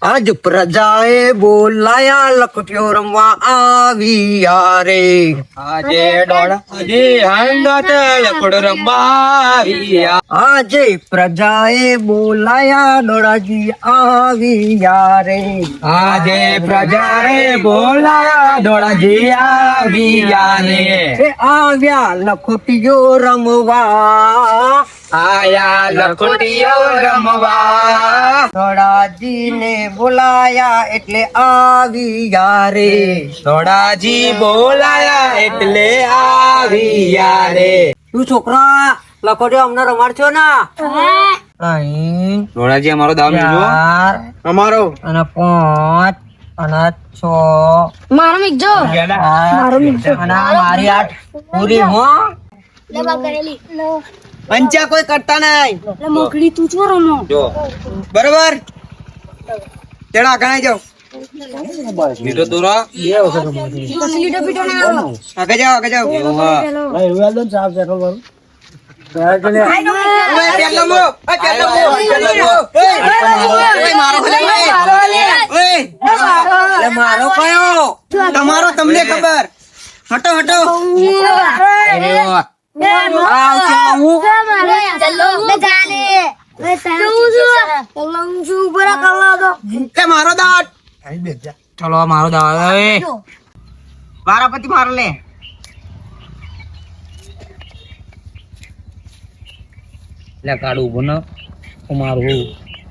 આજ પ્રજાએ બોલાયા લખટ્યો રમવા આવ્યા રે. આજે લખોડો રમવા આવ્યા. આજે પ્રજાએ બોલાયા દોડાજી આવ્યા રે. આજે પ્રજાએ બોલાયા ધોળાજી આવ્યા રે. એ આવ્યા લખોટીઓ રમવા. આયા લખોટીઓ રમવા. દોડાજીને બોલાયા એટલે આવ્યા રે. ધોળાજી બોલાયા એટલે આવ્યા રે. તું છોકરા લખોટીઓ અમને રમાડશો ને? અહીં ધોળાજી અમારો દાવ લીધો. 4 અમારો અને 5 અને 6 મારો મિકજો અને આ મારી 8 પૂરી હો. પંચા કોઈ કરતા નહીં. મોકલી તું છો રમો જો બરોબર તેડા ગણાઈ જાઓ. લીધો દોરા. પછી લીટો પીટો ના આવો આગળ જાઓ આગળ જાઓ. ઓય, પેલો મો. ઓય, પેલો મો. ઓય, મારો ભલે નહીં. ઓય, અરે મારો કયો? તમારો તમને ખબર. હટો હટો. આવશે હું. એ મારો દાંત. ચલો મારો દાવ આવે. વારાપતિ મારો લે. લે કાઢું ઉભો ને મારું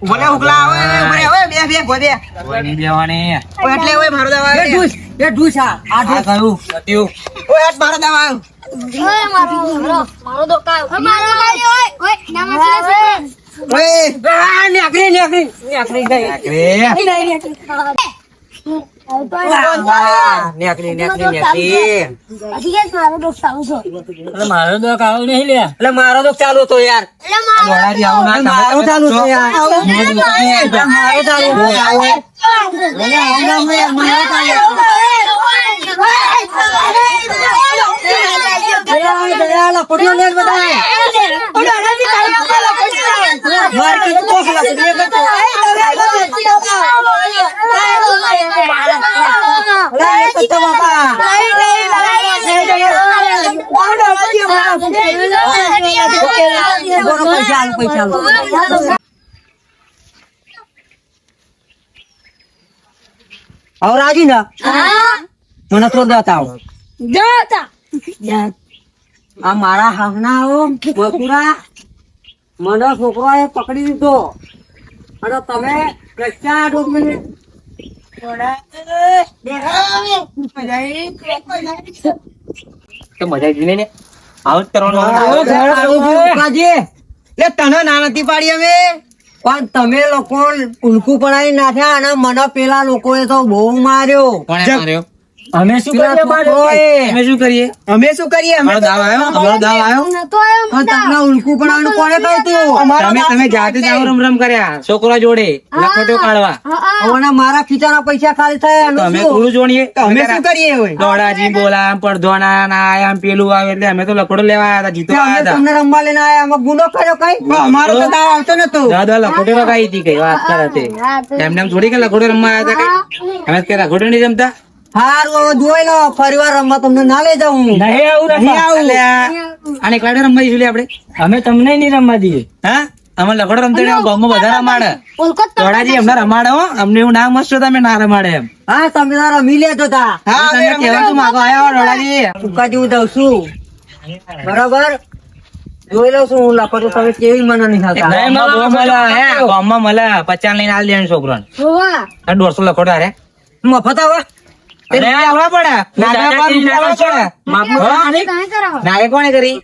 ભલે ઉકલા આવે ભલે ઓય બે બે ભલે. કોઈ નહીં દેવાની. ઓય એટલે ઓય મારો દાવા આવે. એ ઢૂસ આ આ કયું સત્યુ. ઓય આજ મારો દાવા આવે. મારો દોકા મારો ઓય ના મારી ઓય આ નેકરી નેકરી નેકરી ગઈ. નેકરી નેકરી નેકરી. મારો દો કાળો નહીં લે. એટલે મારો તો ચાલુ તો યાર. ધોળાજી આવું ના મારો ચાલુ તો યાર. મારો ચાલુ તો યાર. લખોટીઓ લે બધા. માર કે તો લખોટીઓ લે તો. લે તો બાબા. બોલો પૈસા આલો પૈસા આલો. और राजी ना મને તો બતાવો. આ મારા હાવના આવો બકુરા મને છોકરાએ પકડી લીધો અને તમે કચ્ચા ડોકમેન્ટ તો મજા આવી ને આવું જ કરવાનું. લે તને ના નથી પાડી અમે પણ તમે લોકો ઉલકું પડાવી નાખ્યા અને મને પેલા લોકોએ તો બહુ માર્યો. કોણે માર્યો? અમે શું કરીએ? અમે શું કરીએ? અમે શું કરીએ? અમારો દાવ આવ્યો. અમારો દાવ આવ્યો. પણ તમને ઉલકું પડાવવાનું કોને કહ્યું તું? તમે જાતે જ આવું રમ કર્યા છોકરા જોડે લખોટો કાઢવા. હવે મારા ખીચાના પૈસા ખાલી થયા તો એનું અમે શું? થોડું જોણીએ. અમે શું કરીએ હવે? દોડાજી બોલા પડધોના ના આયા પેલું આવે એટલે અમે તો લખોટો લેવા આવ્યા હતા. જીતો અમે આવ્યા હતા. તમને રમવા લઈને આયા અમે ગુનો કર્યો કઈ? અમારો તો દાવ આવતો નતો. દાદા લખોટો લગાવી હતી કઈ વાત કરે તે. એમને એમ થોડી કે લખોટો રમવા આવ્યા હતા કઈ. અમે કે લખોટો નહીં રમતા. હારું હવે જોઈ લો ફરીવાર રમવા તમને ના લઈ જાઉં. નહીં આવું. અને એકલા રમવા જઈશું આપણે. અમે તમને નહીં રમવા દઈએ. હા અમે લખોટો રમતા નહીં. ગામમાં બધા રમાડે. દોડાજી અમને રમાડે હો. અમને એવું ના મસ્ત તમે ના રમાડે એમ. હા તમે તાર રમી લેતો તા. તમે કહેવા તું માગો આયા હો દોડાજી. ટૂંકા જેવું દઉં છું બરાબર. જોઈ લઉં છું હું લખો તો તમે કેવી મને નહીં ખાતા. ગામમાં મળે 50 લઈને હાલ દેવાનું છોકરાને. 150 લખોટો હારે મફત આવે. નાગે કોને કરી?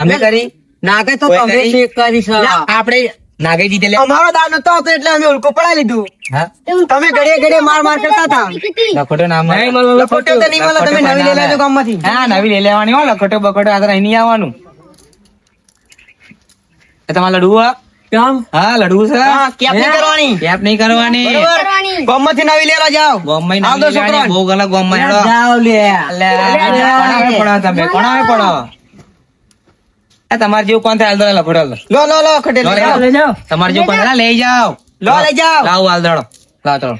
અમે કરી. નાગે તો તમે ચેક કરી છે. આપણે નાગે જીતે લે. અમારો દાવ નતો આવતો એટલે અમે ઉલકો પડાવી લીધું. હા? તમે ઘડીએ ઘડીએ માર માર કરતા હતા. લખોટો નામ લખોટો તો નહીં મળે, તમે નવી લઈ લેજો ગામમાંથી. હા નવી લઈ લેવાની હો. લખોટો બખોટો આ અહીં નહીં આવવાનું. એ તમારે લડવું હે? કેમ? હા લડવું છે. કેપ નહીં કરવાની. કેપ નહીં કરવાની. બરોબર. ગામમાંથી નવી લેલા જાઓ. ગામમાં આવજો નહીં છોકરા. લેવાની. બહુ ગલત ગામમાં હેડો. જાઓ લે. કોણાવે પડો તમે? કોણાવે પડો? એ તમારે જેવું કોણ થાય હાલ લખોટો લો લો લો ખટે તમારે જેવું કોણ થાય લઈ જાઓ. લો લઈ જાઓ. લાવો હાલ દડો. લા ચલો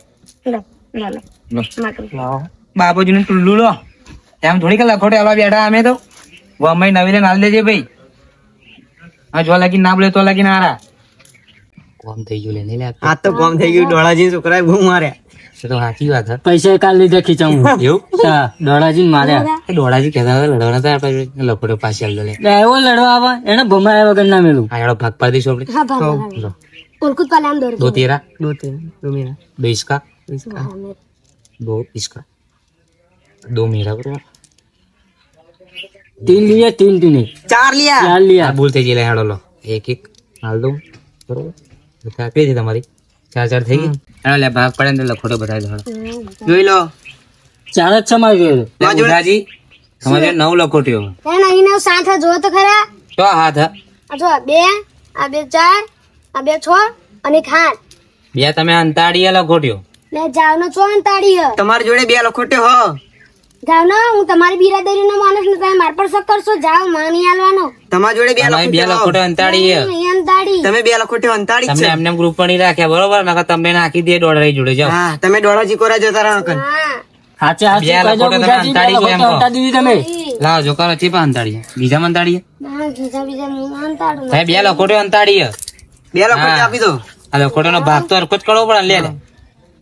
લો લો લો લો. માકડી બાપુજીનું ટુલ્લું લો એમ થોડી કે લખોટે આલવા બેઠા અમે તો ગમે નવી લઈને હાલ દેજે ભાઈ હા જો લાગી ના બોલે તો લાગી ના હારા કોમ થઈ ગયું લે લે આ તો કોમ થઈ ગયું ડોળાજી છોકરાએ બહુ માર્યા તો સાચી વાત છે પૈસા કાલ લીધે ખીચાવું એવું દોડાજી માર્યા એ દોડાજી કહેતા હતા લડવાના હતા આપણે લખોટે પાછી હાલ દે એવો લડવા આવે એને ભમાયા વગર ના મેલું હા યાર ભાગ પાડી દઈશું આપણે હા ભાગ લો. ઉલકુત પાલે આમ દોર दो तेरह દો મેરા दो इसका दो इसका दो मेरा बरोबर 3 लिया 3 तूने ચાર લિયા 4 लिया આ ભૂલ થઈ ગઈ લે હેડો લો એક એક હાલ દઉં બરોબર બધા આપી છે તમારી ચાર ચાર થઈ ગઈ હેડો લે ભાગ પડે ને લખોટો બતાવી દો જોઈ લો 4 જ સમાઈ ગયો લે બુધાજી તમારે 9 લખોટીઓ એને અહીંનો સાથ જો તો ખરા તો હાથ હા આ જો બે આ બે ચાર આ બે 6 અને એક 8 બે તમે અંતાડીએ લખોટીઓ લે જાવનો છો ને તાળી હ તમારી જોડે બે લખોટે હો જાવનો હું તમારી બિરાદરીનો માણસ ને તમે માર પર શક કરશો જાવ માની આલવાનો તમારી જોડે બે તમારી બે લખોટે હો. લખોટો અંતાડીએ અહીંયા તાળી તમે બે લખોટે અંતાડી જ તમને છે એમને ગ્રુપ પણ નહીં રાખ્યા બરોબર નકર તમને નાખી દે દોડ રહી જોડે જાઓ હા તમે ડોળાજી કોરા જતા રહો કન હા સાચે હાથ બે કહી દો લખોટો તમે બુધાજી, બે અંતાડી છો એમ લખોટો કહો. અંતા દીધી તમે લાવ જો કરો ચીપા અંતાડીએ બીજા અંતાડીએ ના બીજા બીજા હું અંતાડું તમે બે લખોટો અંતાડીએ બે લખોટે હા. આપી દો આ લખોટો નો ભાગ તો હરખો જ કરવો પડે ને લે લે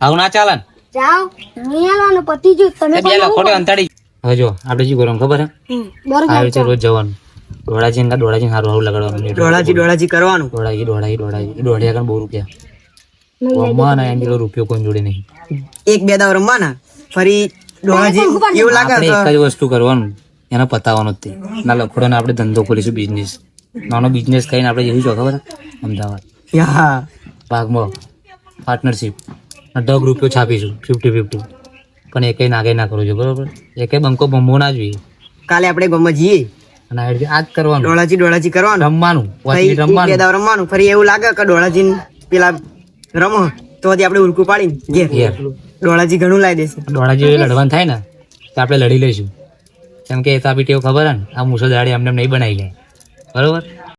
આવું ના ચાલે ને જાવ નહીં આલવાનો પતિ જો તમે એ બે લખોટો અંતાડી હવે જો આપણે શું કરવાનું ખબર હે બરોબર આવી રીતે રોજ જવાનું દોડાજી ને દોડાજી સારું સારું લગાડવાનું ડોળાજી કરવાનું દોડાજી દોઢિયા કણ બહુ રૂપિયા મમ્મા એમ જેટલો રૂપિયો કોઈ જોડે નહીં એક બે દાવ રમવાના ફરી ડોળાજી એવું લાગે આપણે તો એક જ વસ્તુ કરવાનું એને પતાવવાનું જ તે ના લખોડો ને આપણે ધંધો ખોલીશું બિઝનેસ નાનો બિઝનેસ કરીને આપણે જઈશું છો ખબર હે? અમદાવાદ હા ભાગમાં પાર્ટનરશિપ 10 રૂપિયો છાપીશું 50-50 પણ એકેય નાગે ના કરવું જોઈએ બરોબર એકેય બંકો બમવો ના જોઈએ કાલે આપણે ગમવા જઈએ અને આ રીતે આ જ કરવાનું ડોળાજી કરવાનું રમવાનું ફરી વાતચીત એક બે રમવાનું દાવ રમવાનું ફરી એવું લાગે કે ડોળાજી પેલા રમો તો હજી આપણે ઉલકું પાડીને ઘેર ઘેર. ડોળાજી ઘણું લાવી દેશે દોડાજી લડવાનું થાય ને તો આપણે લડી લઈશું કેમ કે એ તો આપી ટેવ ખબર હે ને આ મુસો દાડી અમને નહીં બનાવી લે બરોબર